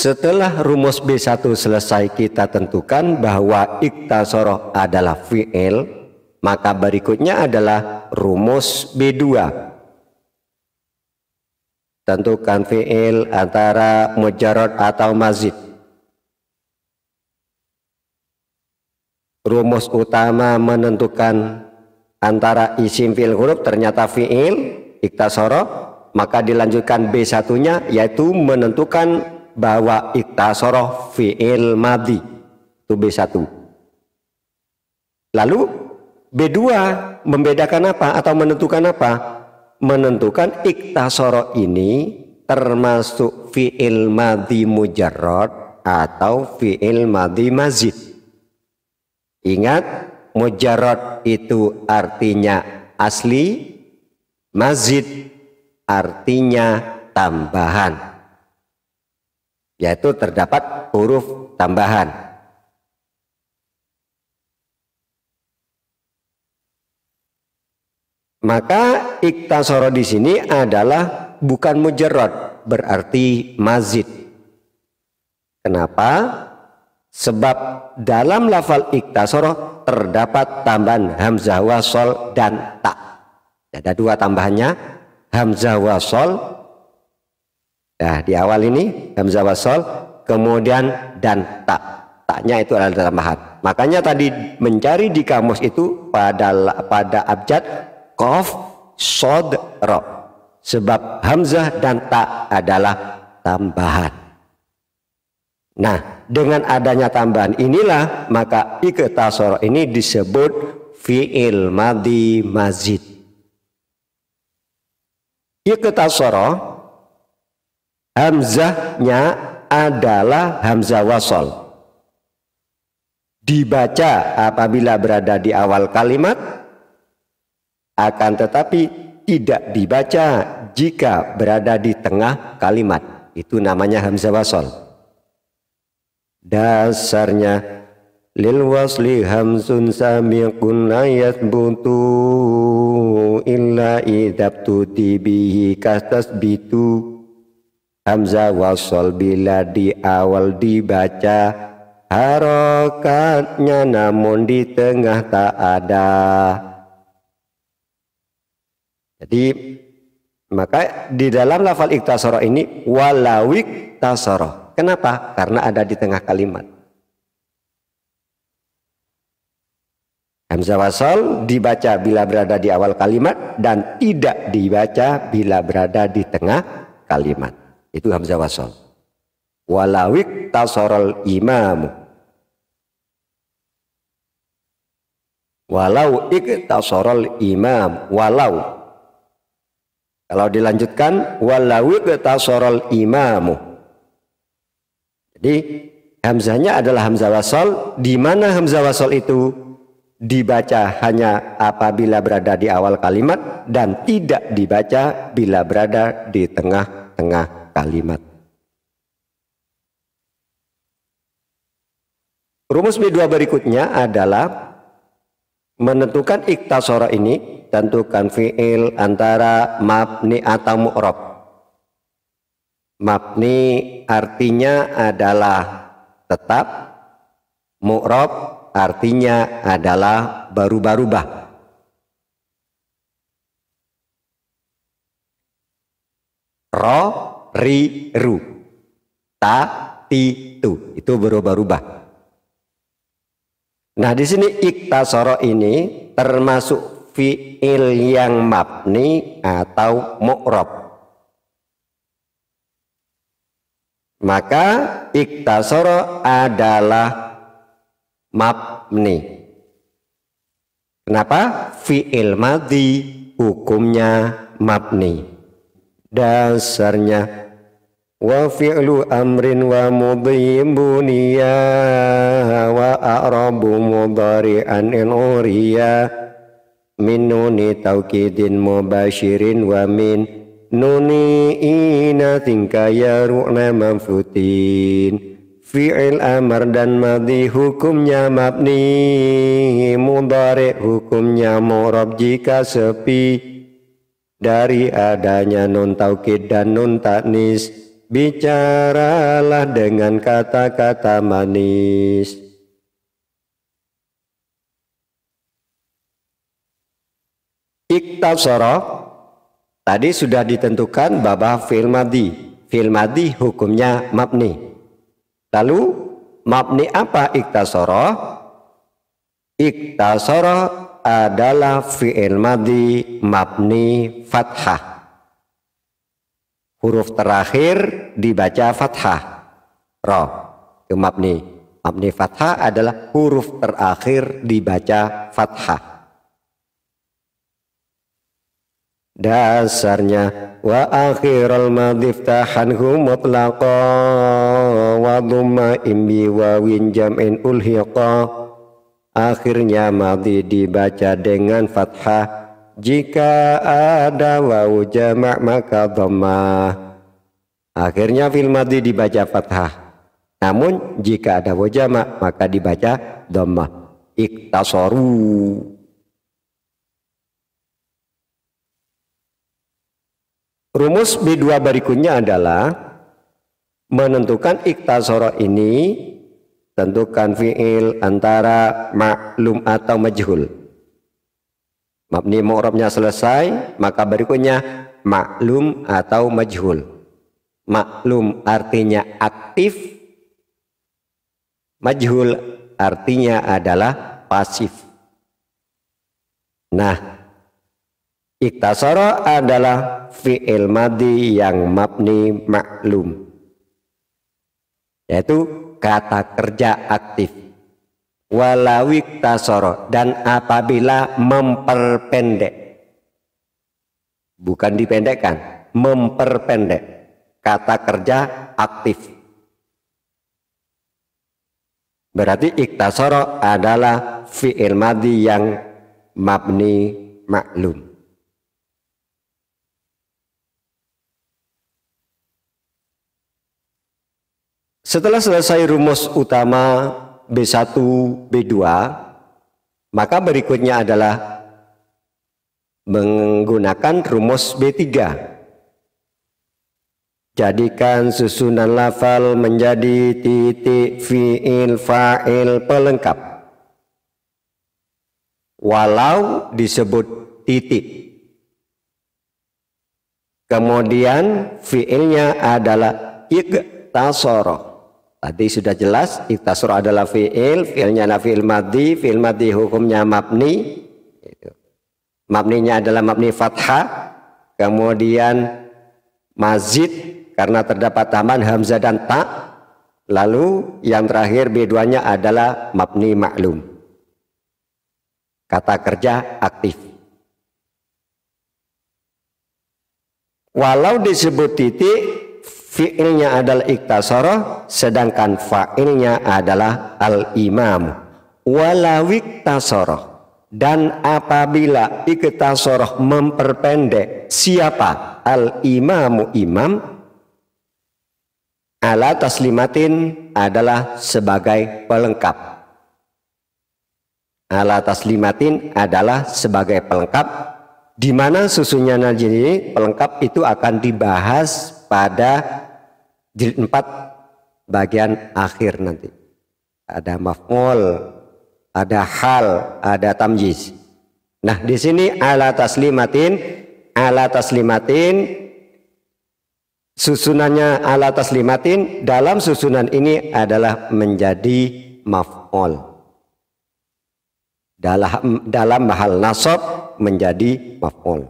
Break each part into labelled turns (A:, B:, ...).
A: Setelah rumus B1 selesai, kita tentukan bahwa iktasoro adalah fi'il, maka berikutnya adalah rumus B2. Tentukan fi'il antara mujarrad atau mazid. Rumus utama menentukan antara isim fi'il huruf ternyata fi'il, iktasoro, maka dilanjutkan B1-nya yaitu menentukan bahwa iktasoro fi'il madhi, itu B1. Lalu B2 membedakan apa atau menentukan apa? Menentukan iktasoro ini termasuk fi'il madhi mujarrad atau fi'il madhi mazid. Ingat, mujarrad itu artinya asli, mazid artinya tambahan, yaitu terdapat huruf tambahan. Maka iktasoro di sini adalah bukan mujarrad, berarti mazid. Kenapa? Sebab dalam lafal iktasoro terdapat tambahan hamzah wasol dan ta. Ada dua tambahannya, hamzah wasol. Nah, di awal ini hamzah wasol, kemudian dan ta. Taknya itu adalah tambahan. Makanya tadi mencari di kamus itu pada abjad qaf, shod, ro. Sebab hamzah dan ta adalah tambahan. Nah, dengan adanya tambahan inilah maka iktasoro ini disebut fi'il madhi mazid. Iktasoro hamzahnya adalah hamzah wasol. Dibaca apabila berada di awal kalimat, akan tetapi tidak dibaca jika berada di tengah kalimat. Itu namanya hamzah wasol. Dasarnya lil wasli hamzun samiqun la yathbutu illa idabtudi bihi kastasbitu. Hamzah wasol bila di awal dibaca harokatnya namun di tengah tak ada. Jadi maka di dalam lafal iktasoro ini walau iktasoro. Kenapa? Karena ada di tengah kalimat. Hamzah wasol dibaca bila berada di awal kalimat dan tidak dibaca bila berada di tengah kalimat. Itu hamzah wasol. Walau iktasorol imamu. Walau iktasorol imam. Walau. Kalau dilanjutkan walau iktasorol imamu. Jadi hamzahnya adalah hamzah wasol, di mana hamzah wasol itu dibaca hanya apabila berada di awal kalimat dan tidak dibaca bila berada di tengah-tengah kalimat. Rumus B2 berikutnya adalah menentukan iktasoro ini, tentukan fi'il antara mabni atau mu'rab. Mabni artinya adalah tetap, mu'rab artinya adalah berubah-ubah. Ro, ri, ru, ta, ti, tu, itu berubah-ubah. Nah, di sini iktasoro ini termasuk fi'il yang mabni atau mu'rab. Maka iktasoro adalah mabni. Kenapa? Fi'il madhi hukumnya mabni. Dasarnya wa fi'lu amrin wa mudhim buniya wa a'rabu mudhari'an in uriya min nuni taukidin mubashirin wa min nuni inatin kaya ru'na manfutin. Fi'il amar dan madhi hukumnya mabni, mudhari hukumnya mu'rab jika sepi dari adanya nun taukid dan nun taknis. bicaralah dengan kata-kata manis. Iktasara tadi sudah ditentukan bahwa fi'il madhi. Fi'il madhi hukumnya mabni. Lalu mabni apa iktasara? Iktasara adalah fi'il madhi mabni fathah. Huruf terakhir dibaca fathah. Ra itu mabni. Mabni fathah adalah huruf terakhir dibaca fathah. Dasarnya wa akhiral madhi iftahanhu mutlaqa wa dhamma imbi wawin jam'in ulhiqa. Akhirnya madhi dibaca dengan fathah. Jika ada wawu jama' maka dhammah. Akhirnya fil madhi dibaca fathah. Namun jika ada wawu jama' maka dibaca dhammah. Iktasaru. Rumus B2 berikutnya adalah menentukan iktasara ini, tentukan fi'il antara maklum atau majhul. Mabni mu'rabnya selesai, maka berikutnya maklum atau majhul. Maklum artinya aktif, majhul artinya adalah pasif. Nah, iktasara adalah fi'il madhi yang mabni maklum, yaitu kata kerja aktif. Walau iktasara, dan apabila memperpendek, bukan dipendekkan, memperpendek kata kerja aktif. Berarti iktasara adalah fi'il madhi yang mabni maklum. Setelah selesai rumus utama B1, B2, maka berikutnya adalah menggunakan rumus B3. Jadikan susunan lafal menjadi titik fi'il fa'il pelengkap. Walau disebut titik. Kemudian fi'ilnya adalah iktasara. Tadi sudah jelas iktasara adalah fi'il, fi'ilnya adalah fi'il madhi, fi'il madhi hukumnya mabni. Mabninya adalah mabni fathah, kemudian mazid karena terdapat tambahan hamzah dan ta. Lalu yang terakhir B2-nya adalah mabni maklum. Kata kerja aktif. Walau disebut titik, fi'ilnya adalah iktasara, sedangkan fa'ilnya adalah al-imam. Walau iktasara, dan apabila iktasara memperpendek siapa? Al-imamu imam, ala taslimatin adalah sebagai pelengkap. Ala taslimatin adalah sebagai pelengkap, di mana susunnya ini pelengkap itu akan dibahas pada jilid 4 bagian akhir nanti. Ada maf'ul, ada hal, ada tamyiz. Nah, di sini ala taslimatin susunannya ala taslimatin, dalam susunan ini adalah menjadi maf'ul. Dalam hal nasab menjadi maf'ul.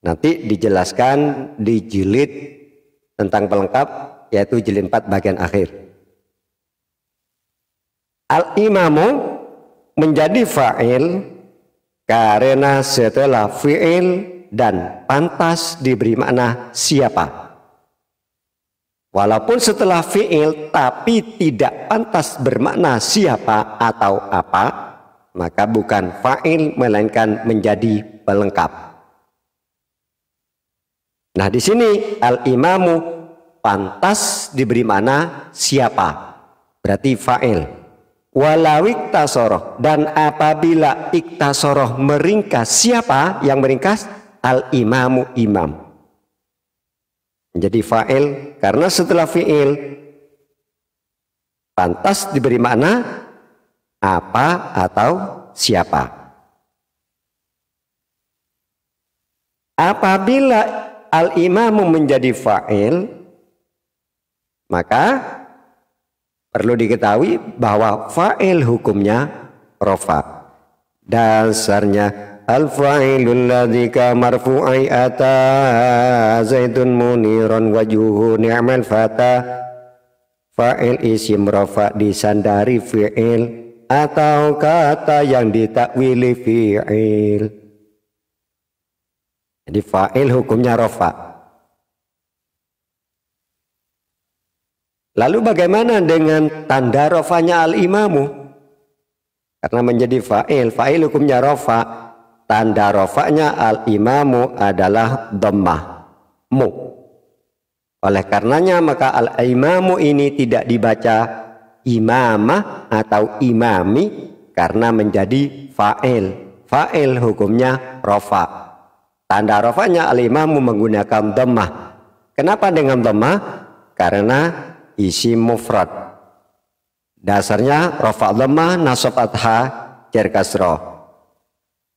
A: Nanti dijelaskan di jilid tentang pelengkap, yaitu jilid 4 bagian akhir. Al-imamu menjadi fa'il karena setelah fi'il dan pantas diberi makna siapa. Walaupun setelah fi'il tapi tidak pantas bermakna siapa atau apa, maka bukan fa'il melainkan menjadi pelengkap. Nah, di sini al-imamu pantas diberi makna siapa, berarti fa'il. Walau iktasara, dan apabila iktasara meringkas, siapa yang meringkas? Al-imamu imam. menjadi fa'il karena setelah fi'il pantas diberi makna apa atau siapa. Apabila al-imamu menjadi fa'il, maka perlu diketahui bahwa fa'il hukumnya rofa. Dasarnya al-fa'ilul ladzi ka marfu'i ata zaidun muniran wajuhu ni'mal fata. Fa'il isim rofa disandari fi'il atau kata yang ditakwili fi'il. Jadi fa'il hukumnya rofa. Lalu bagaimana dengan tanda rofanya al-imamu? Karena menjadi fa'il, fa'il hukumnya rofa. Tanda rofanya al-imamu adalah dhammah, mu. Oleh karenanya maka al-imamu ini tidak dibaca imamah atau imami karena menjadi fa'il. Fa'il hukumnya rofa. Tanda rofanya al-imamu menggunakan dhammah. Kenapa dengan dhammah? Karena isim mufrad. Dasarnya rofa dhammah nasab fathah jar kasrah.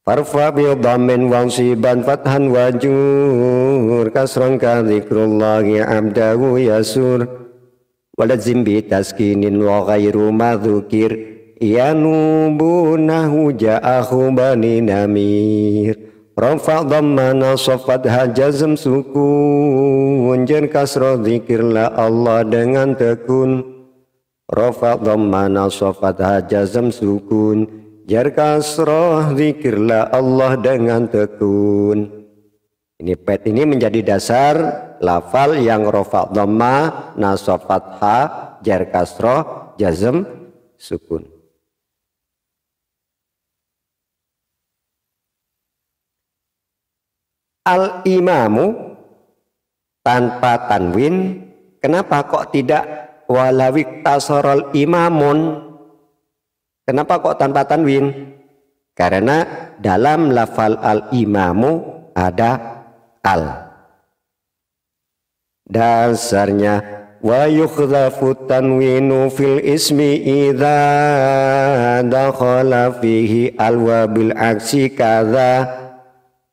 A: Farfa bi dhammin wansiban fathan wajur kasran ka dzikrullahi abdahu yasur walazim bi taskinin wa ghairu madzukir yanubunahu ja'ahu bani namir. Rafa dhamma nasab fathah jazm sukun jar kasrah dzikirlah Allah dengan tekun. Rafa dhamma nasab fathah jazm sukun jar kasrah zikirlah Allah dengan tekun. Ini pet ini menjadi dasar lafal yang rofa dhamma nasab fathah jar kasrah jazm sukun. Al-imamu tanpa tanwin. Kenapa kok tidak walawik tasorol imamun? Kenapa kok tanpa tanwin? Karena dalam lafal al-imamu ada al. Dasarnya wa yukhdhafu tanwinu fil ismi idza dakhala fihi al wa bil aksi kadza.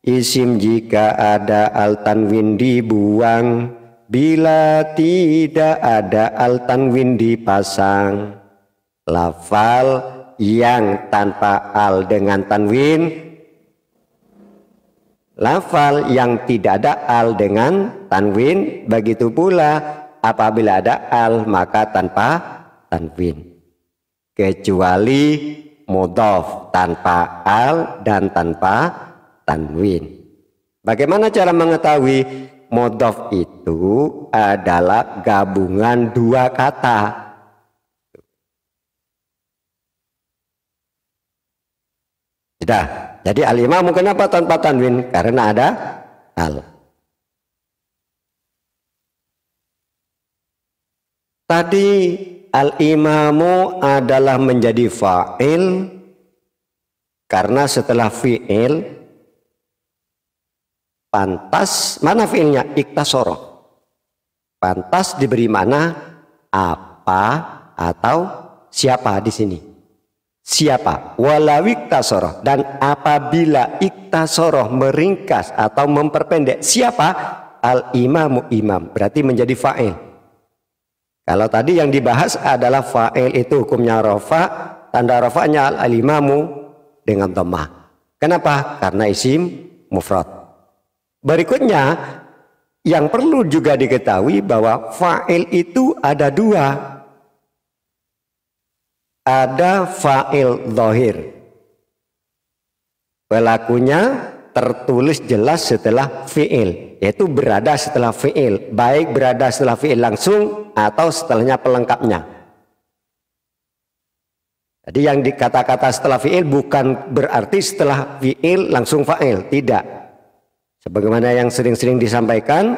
A: Isim jika ada al tanwin dibuang, bila tidak ada al tanwin dipasang. Lafal yang tanpa al dengan tanwin, lafal yang tidak ada al dengan tanwin, begitu pula apabila ada al maka tanpa tanwin, kecuali mudhaf tanpa al dan tanpa tanwin. Bagaimana cara mengetahui mudhaf itu adalah gabungan dua kata? Sudah. Jadi al-imamu kenapa tanpa tanwin? Karena ada al. Tadi al-imamu adalah menjadi fa'il karena setelah fi'il pantas, mana fi'ilnya? Iktasoro. Pantas diberi mana? Apa atau siapa di sini? Siapa? Walau iktasoroh. Dan apabila iktasoroh meringkas atau memperpendek siapa? Al-imamu imam. Berarti menjadi fa'il. Kalau tadi yang dibahas adalah fa'il itu hukumnya rofa. Tanda rofanya al-imamu dengan dhammah. Kenapa? Karena isim mufrad. Berikutnya yang perlu juga diketahui bahwa fa'il itu ada dua. Ada fa'il dhahir, pelakunya tertulis jelas setelah fi'il, yaitu berada setelah fi'il, baik berada setelah fi'il langsung atau setelahnya pelengkapnya. Jadi yang dikata-kata setelah fi'il bukan berarti setelah fi'il langsung fa'il, tidak. Sebagaimana yang sering-sering disampaikan,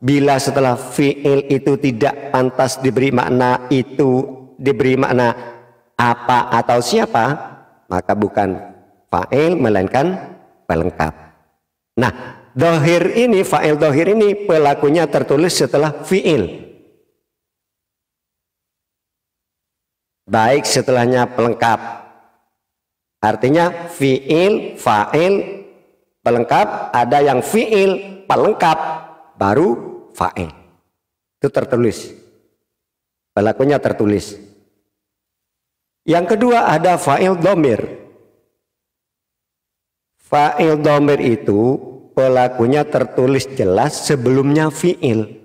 A: bila setelah fi'il itu tidak pantas diberi makna itu, diberi makna apa atau siapa, maka bukan fa'il melainkan pelengkap. Nah, dohir ini, fa'il dohir ini pelakunya tertulis setelah fi'il. Baik setelahnya pelengkap. Artinya fi'il, fa'il, pelengkap, ada yang fi'il, pelengkap, baru fa'il. Itu tertulis. Pelakunya tertulis. Yang kedua ada fa'il domir. Fa'il domir itu pelakunya tertulis jelas sebelumnya fi'il.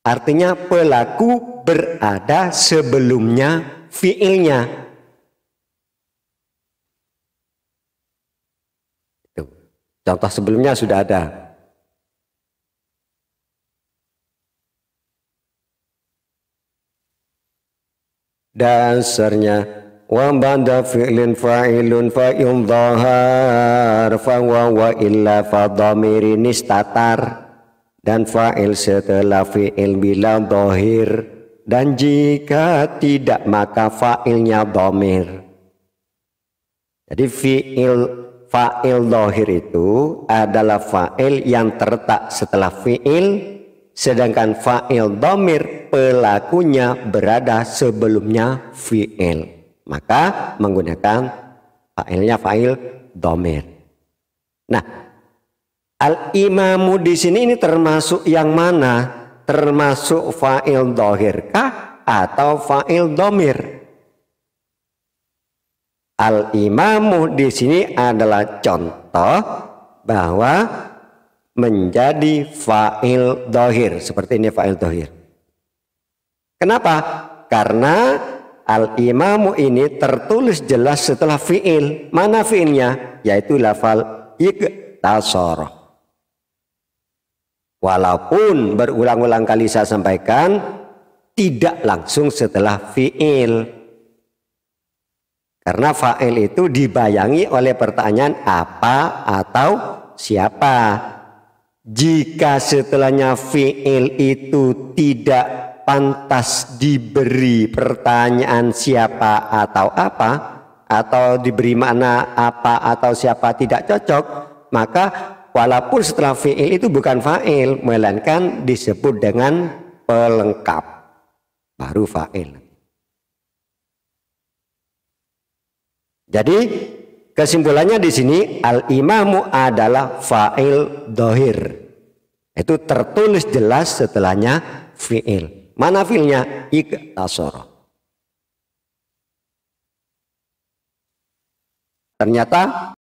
A: Artinya pelaku berada sebelumnya fi'ilnya. Itu. Contoh sebelumnya sudah ada. Dasarnya wa ba'da fi'lin fa'ilun fa'il dhahar fa wa illa fa dhamirin istatar, dan fa'il setelah fi'il bila dhahir, dan jika tidak maka fa'ilnya dhamir. Jadi fa'il dhahir itu adalah fa'il yang terletak setelah fi'il, sedangkan fa'il dhamir pelakunya berada sebelumnya fi'il. Maka menggunakan fa'ilnya fa'il dhamir. Nah, al-imamu di sini ini termasuk yang mana? Termasuk fa'il dhahir kah atau fa'il dhamir? Al-imamu di sini adalah contoh bahwa menjadi fa'il dhahir. Seperti ini fa'il dhahir. Kenapa? Karena al-imamu ini tertulis jelas setelah fi'il. Mana fi'ilnya? Yaitu lafal iktasara. Walaupun berulang-ulang kali saya sampaikan tidak langsung setelah fi'il. Karena fa'il itu dibayangi oleh pertanyaan apa atau siapa. Jika setelahnya fi'il itu tidak pantas diberi pertanyaan siapa atau apa, atau diberi makna apa atau siapa tidak cocok, maka walaupun setelah fi'il itu bukan fa'il, melainkan disebut dengan pelengkap, baru fa'il. Jadi kesimpulannya di sini al-imamu adalah fa'il dhahir. Itu tertulis jelas setelahnya fi'il. Mana fi'ilnya? Iktasara. Ternyata